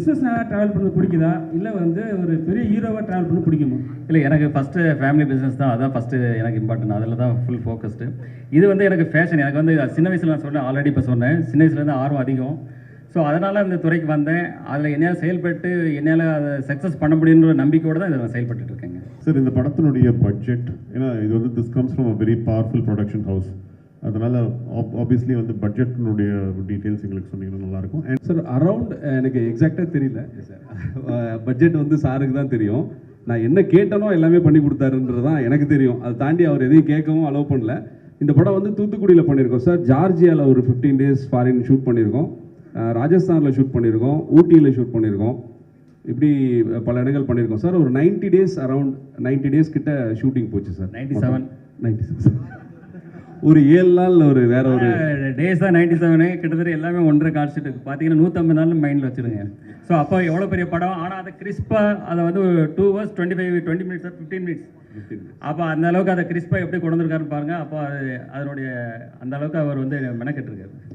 பிஸ்னஸ்னாக travel பண்ண பிடிக்குதா இல்லை வந்து ஒரு பெரிய ஹீரோவாக ட்ராவல் பண்ண பிடிக்குமா? இல்லை, எனக்கு ஃபஸ்ட்டு ஃபேமிலி பிஸ்னஸ் தான், அதான் ஃபஸ்ட்டு எனக்கு இம்பார்ட்டன்ட், அதில் தான் ஃபுல் ஃபோக்கஸ்டு. இது வந்து எனக்கு ஃபேஷன், எனக்கு வந்து சின்ன வயசில் நான் சொன்னேன், ஆல்ரெடி இப்போ சொன்னேன், சின்ன வயசுலேருந்து ஆர்வம் அதிகம். ஸோ அதனால் இந்த துறைக்கு வந்தேன். அதில் என்னால் செயல்பட்டு என்னால் அதை சக்ஸஸ் பண்ண முடியுன்ற நம்பிக்கையோடு தான் இதில் நான் செயல்பட்டு இருக்கேங்க. சார், இந்த படத்தினுடைய பட்ஜெட், ஏன்னா இது வந்து this comes from a very powerful production house, அதனால் ஆப்வியஸ்லி வந்து பட்ஜெட்டினுடைய டீட்டெயில்ஸ் எங்களுக்கு சொன்னீங்கன்னா நல்லாயிருக்கும். அண்ட் சார், அரவுண்ட் எனக்கு எக்ஸாக்டாக தெரியல சார், பட்ஜெட் வந்து சாருக்கு தான் தெரியும். நான் என்ன கேட்டனோ எல்லாமே பண்ணி கொடுத்தாருன்றது தான் எனக்கு தெரியும். அதை தாண்டி அவர் எதையும் கேட்கவும் அலோவ் பண்ணல. இந்த படம் வந்து தூத்துக்குடியில் பண்ணியிருக்கோம் சார், ஜார்ஜியாவில் ஒரு 15 days ஃபாரின் ஷூட் பண்ணியிருக்கோம், ராஜஸ்தானில் ஷூட் பண்ணியிருக்கோம், ஊட்டியில் ஷூட் பண்ணியிருக்கோம், இப்படி பல இடங்கள் பண்ணியிருக்கோம் சார். ஒரு 90 days, அரவுண்ட் 90 days கிட்ட ஷூட்டிங் போச்சு சார். 96 ஒரு 7 நாள் ஒரு வேற ஒரு டேஸ் தான் 97. கிட்டத்தட்ட எல்லாமே 1.5 காட்சிட்டு பார்த்தீங்கன்னா 150 நாள் மைண்டில் வச்சுருங்க. ஸோ அப்போ எவ்வளோ பெரிய படம், ஆனால் அதை கிறிஸ்பாக அதை வந்து 2 hours 20 minutes 15 minutes அப்போ அந்த அளவுக்கு அதை கிறிஸ்பாக எப்படி கொண்டு வந்திருக்காருன்னு பாருங்கள். அப்போ அது அதனுடைய அந்த அளவுக்கு அவர் வந்து மெனக்கெட்டுருக்காரு.